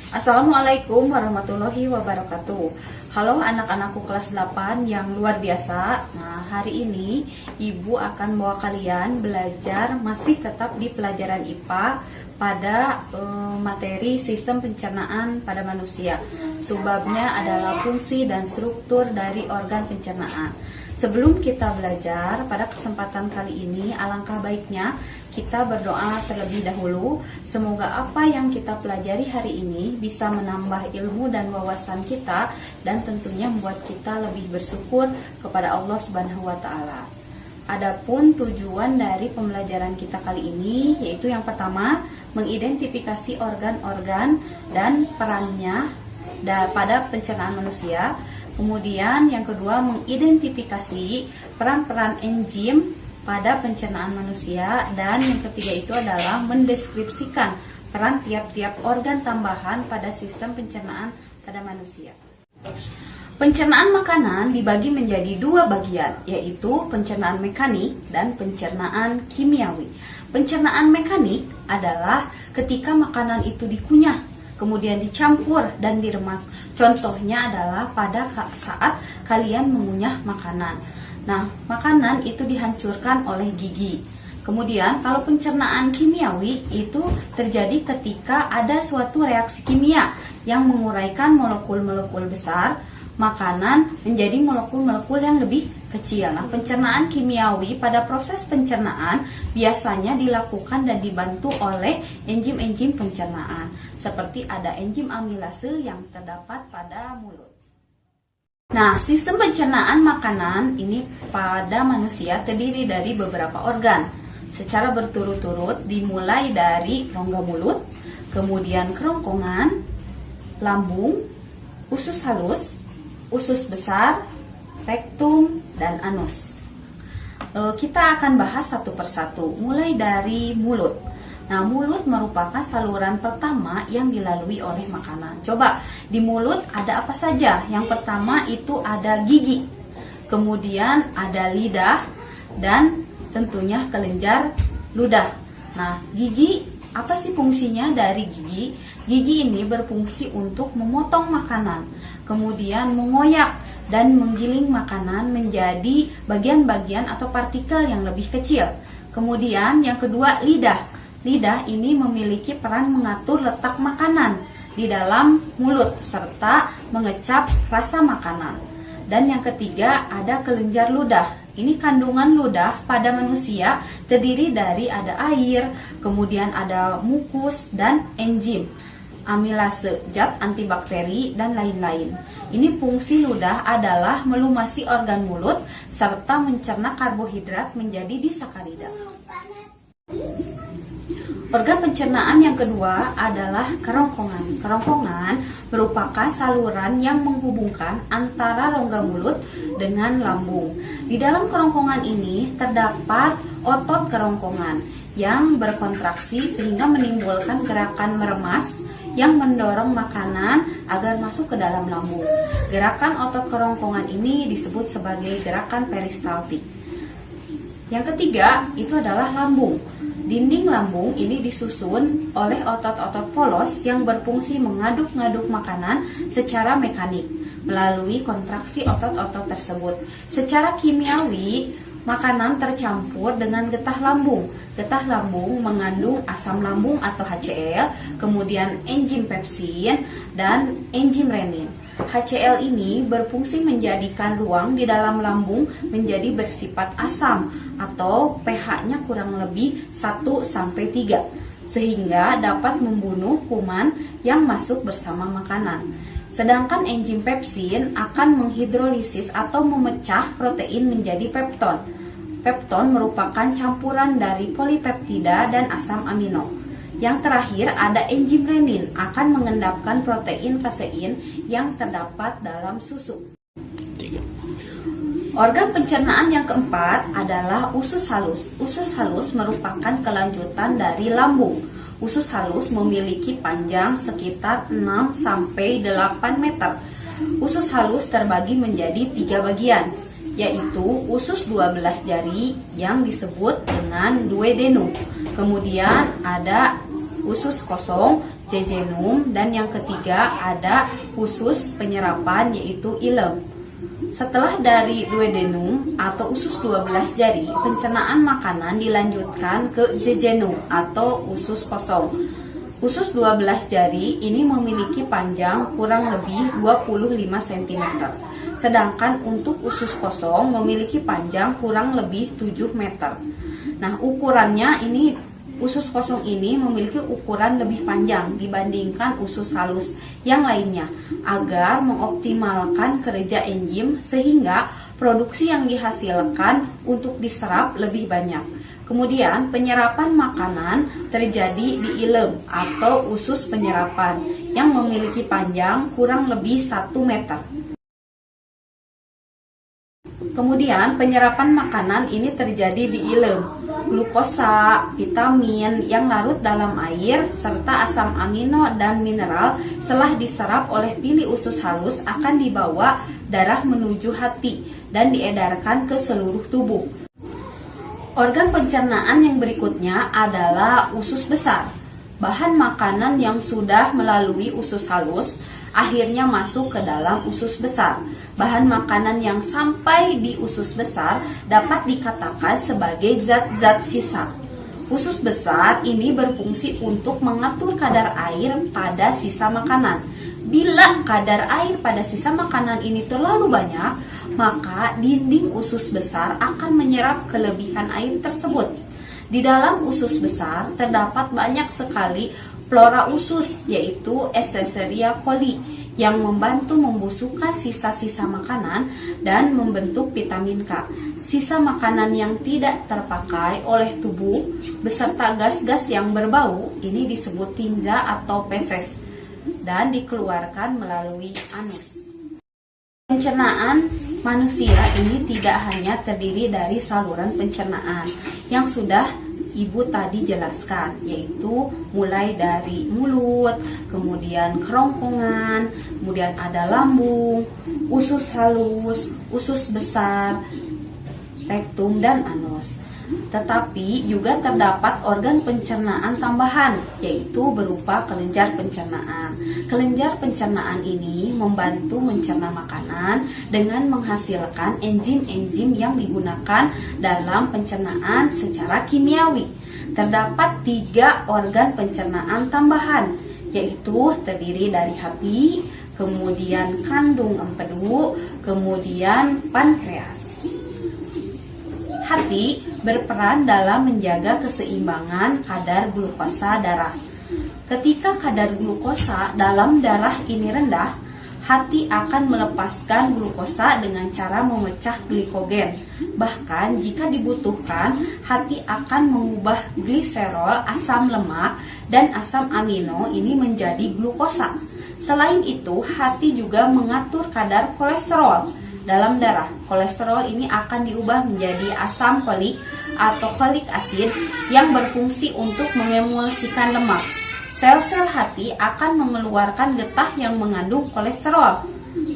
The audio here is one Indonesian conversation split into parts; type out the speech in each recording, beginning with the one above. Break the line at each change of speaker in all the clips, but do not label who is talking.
Assalamualaikum warahmatullahi wabarakatuh. Halo anak-anakku kelas 8 yang luar biasa. Nah, hari ini Ibu akan bawa kalian belajar masih tetap di pelajaran IPA pada materi sistem pencernaan pada manusia. Subbabnya adalah fungsi dan struktur dari organ pencernaan. Sebelum kita belajar pada kesempatan kali ini, alangkah baiknya kita berdoa terlebih dahulu. Semoga apa yang kita pelajari hari ini bisa menambah ilmu dan wawasan kita, dan tentunya membuat kita lebih bersyukur kepada Allah Subhanahu wa Ta'ala. Adapun tujuan dari pembelajaran kita kali ini, yaitu yang pertama, mengidentifikasi organ-organ dan perannya pada pencernaan manusia. Kemudian yang kedua, mengidentifikasi peran-peran enzim pada pencernaan manusia, dan yang ketiga itu adalah mendeskripsikan peran tiap-tiap organ tambahan pada sistem pencernaan pada manusia. Pencernaan makanan dibagi menjadi dua bagian, yaitu pencernaan mekanik dan pencernaan kimiawi. Pencernaan mekanik adalah ketika makanan itu dikunyah, kemudian dicampur dan diremas. Contohnya adalah pada saat kalian mengunyah makanan. Nah, makanan itu dihancurkan oleh gigi. Kemudian, kalau pencernaan kimiawi itu terjadi ketika ada suatu reaksi kimia yang menguraikan molekul-molekul besar makanan menjadi molekul-molekul yang lebih kecil. Nah, pencernaan kimiawi pada proses pencernaan biasanya dilakukan dan dibantu oleh enzim-enzim pencernaan, seperti ada enzim amilase yang terdapat pada mulut. Nah, sistem pencernaan makanan ini pada manusia terdiri dari beberapa organ secara berturut-turut, dimulai dari rongga mulut, kemudian kerongkongan, lambung, usus halus, usus besar, rektum, dan anus. Kita akan bahas satu persatu, mulai dari mulut. Nah, mulut merupakan saluran pertama yang dilalui oleh makanan. Coba, di mulut ada apa saja? Yang pertama itu ada gigi, kemudian ada lidah, dan tentunya kelenjar ludah. Nah, gigi, apa sih fungsinya dari gigi? Gigi ini berfungsi untuk memotong makanan, kemudian mengoyak dan menggiling makanan menjadi bagian-bagian atau partikel yang lebih kecil. Kemudian yang kedua, lidah. Lidah ini memiliki peran mengatur letak makanan di dalam mulut serta mengecap rasa makanan. Dan yang ketiga ada kelenjar ludah. Ini kandungan ludah pada manusia terdiri dari ada air, kemudian ada mukus dan enzim, amilase, zat antibakteri, dan lain-lain. Ini fungsi ludah adalah melumasi organ mulut serta mencerna karbohidrat menjadi disakarida. Organ pencernaan yang kedua adalah kerongkongan. Kerongkongan merupakan saluran yang menghubungkan antara rongga mulut dengan lambung. Di dalam kerongkongan ini terdapat otot kerongkongan yang berkontraksi sehingga menimbulkan gerakan meremas yang mendorong makanan agar masuk ke dalam lambung. Gerakan otot kerongkongan ini disebut sebagai gerakan peristaltik. Yang ketiga itu adalah lambung. Dinding lambung ini disusun oleh otot-otot polos yang berfungsi mengaduk-ngaduk makanan secara mekanik melalui kontraksi otot-otot tersebut. Secara kimiawi, makanan tercampur dengan getah lambung. Getah lambung mengandung asam lambung atau HCl, kemudian enzim pepsin, dan enzim renin. HCl ini berfungsi menjadikan ruang di dalam lambung menjadi bersifat asam atau pH-nya kurang lebih 1-3 sehingga dapat membunuh kuman yang masuk bersama makanan. Sedangkan enzim pepsin akan menghidrolisis atau memecah protein menjadi pepton. Pepton merupakan campuran dari polipeptida dan asam amino. Yang terakhir ada enzim renin akan mengendapkan protein kasein yang terdapat dalam susu. Organ pencernaan yang keempat adalah usus halus. Usus halus merupakan kelanjutan dari lambung. Usus halus memiliki panjang sekitar 6-8 meter. Usus halus terbagi menjadi 3 bagian, yaitu usus 12 jari yang disebut dengan duodenum. Kemudian ada usus kosong jejunum, dan yang ketiga ada usus penyerapan yaitu ileum. Setelah dari duodenum atau usus 12 jari, pencernaan makanan dilanjutkan ke jejunum atau usus kosong. Usus 12 jari ini memiliki panjang kurang lebih 25 cm. Sedangkan untuk usus kosong memiliki panjang kurang lebih 7 meter. Nah, ukurannya ini usus kosong ini memiliki ukuran lebih panjang dibandingkan usus halus yang lainnya agar mengoptimalkan kerja enzim sehingga produksi yang dihasilkan untuk diserap lebih banyak. Kemudian penyerapan makanan terjadi di ileum atau usus penyerapan yang memiliki panjang kurang lebih 1 meter. Kemudian penyerapan makanan ini terjadi di ileum. Glukosa, vitamin yang larut dalam air, serta asam amino dan mineral setelah diserap oleh pili usus halus akan dibawa darah menuju hati dan diedarkan ke seluruh tubuh. Organ pencernaan yang berikutnya adalah usus besar. Bahan makanan yang sudah melalui usus halus akhirnya masuk ke dalam usus besar. Bahan makanan yang sampai di usus besar dapat dikatakan sebagai zat-zat sisa. Usus besar ini berfungsi untuk mengatur kadar air pada sisa makanan. Bila kadar air pada sisa makanan ini terlalu banyak, maka dinding usus besar akan menyerap kelebihan air tersebut. Di dalam usus besar terdapat banyak sekali flora usus, yaitu Escherichia coli, yang membantu membusukkan sisa-sisa makanan dan membentuk vitamin K. Sisa makanan yang tidak terpakai oleh tubuh beserta gas-gas yang berbau ini disebut tinja atau feses dan dikeluarkan melalui anus. Pencernaan manusia ini tidak hanya terdiri dari saluran pencernaan yang sudah Ibu tadi jelaskan, yaitu mulai dari mulut, kemudian kerongkongan, kemudian ada lambung, usus halus, usus besar, rektum, dan anus. Tetapi juga terdapat organ pencernaan tambahan, yaitu berupa kelenjar pencernaan. Kelenjar pencernaan ini membantu mencerna makanan dengan menghasilkan enzim-enzim yang digunakan dalam pencernaan secara kimiawi. Terdapat 3 organ pencernaan tambahan, yaitu terdiri dari hati, kemudian kandung empedu, kemudian pankreas. Hati berperan dalam menjaga keseimbangan kadar glukosa darah. Ketika kadar glukosa dalam darah ini rendah, hati akan melepaskan glukosa dengan cara memecah glikogen. Bahkan jika dibutuhkan, hati akan mengubah gliserol, asam lemak, dan asam amino ini menjadi glukosa. Selain itu, hati juga mengatur kadar kolesterol dalam darah. Kolesterol ini akan diubah menjadi asam folik atau folik acid yang berfungsi untuk mengemulsikan lemak. Sel-sel hati akan mengeluarkan getah yang mengandung kolesterol,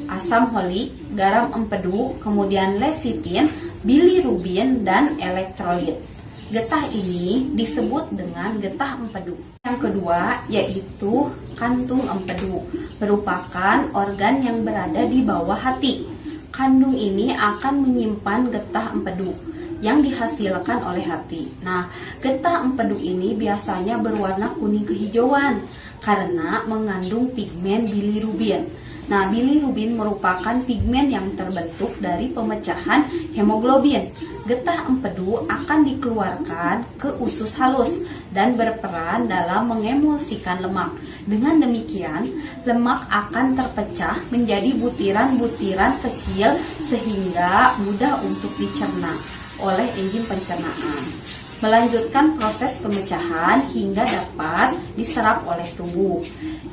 asam folik, garam empedu, kemudian lecitin, bilirubin, dan elektrolit. Getah ini disebut dengan getah empedu. Yang kedua yaitu kantung empedu, merupakan organ yang berada di bawah hati. Kandung ini akan menyimpan getah empedu yang dihasilkan oleh hati. Nah, getah empedu ini biasanya berwarna kuning kehijauan karena mengandung pigmen bilirubin. Nah, bilirubin merupakan pigmen yang terbentuk dari pemecahan hemoglobin. Getah empedu akan dikeluarkan ke usus halus dan berperan dalam mengemulsikan lemak. Dengan demikian, lemak akan terpecah menjadi butiran-butiran kecil sehingga mudah untuk dicerna oleh enzim pencernaan. Melanjutkan proses pemecahan hingga dapat diserap oleh tubuh.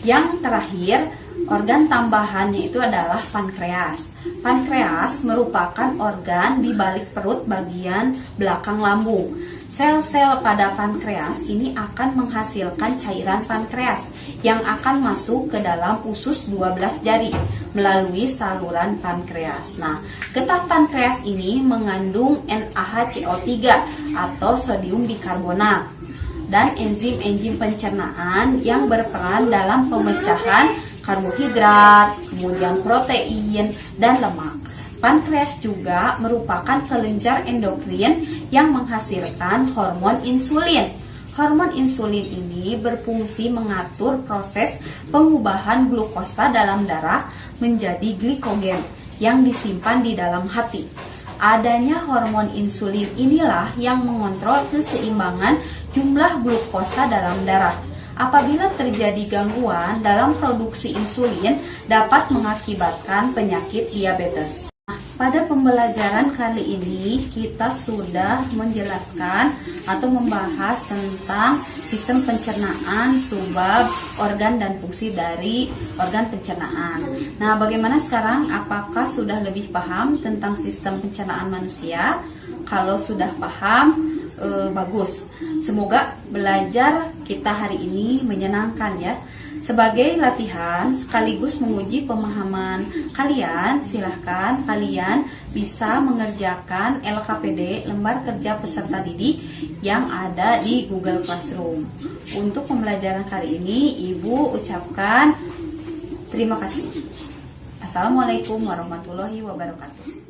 Yang terakhir, organ tambahannya itu adalah pankreas. Pankreas merupakan organ di balik perut bagian belakang lambung. Sel-sel pada pankreas ini akan menghasilkan cairan pankreas yang akan masuk ke dalam usus 12 jari melalui saluran pankreas. Nah, getah pankreas ini mengandung NaHCO3 atau sodium bikarbonat. dan enzim-enzim pencernaan yang berperan dalam pemecahan karbohidrat, kemudian protein, dan lemak. Pankreas juga merupakan kelenjar endokrin yang menghasilkan hormon insulin. Hormon insulin ini berfungsi mengatur proses pengubahan glukosa dalam darah menjadi glikogen yang disimpan di dalam hati. Adanya hormon insulin inilah yang mengontrol keseimbangan jumlah glukosa dalam darah. Apabila terjadi gangguan dalam produksi insulin dapat mengakibatkan penyakit diabetes. Pada pembelajaran kali ini kita sudah menjelaskan atau membahas tentang sistem pencernaan, subbab, organ dan fungsi dari organ pencernaan. Nah, bagaimana sekarang? Apakah sudah lebih paham tentang sistem pencernaan manusia? Kalau sudah paham, bagus. Semoga belajar kita hari ini menyenangkan ya. Sebagai latihan sekaligus menguji pemahaman kalian, silahkan kalian bisa mengerjakan LKPD, lembar kerja peserta didik yang ada di Google Classroom. Untuk pembelajaran kali ini, Ibu ucapkan terima kasih. Assalamualaikum warahmatullahi wabarakatuh.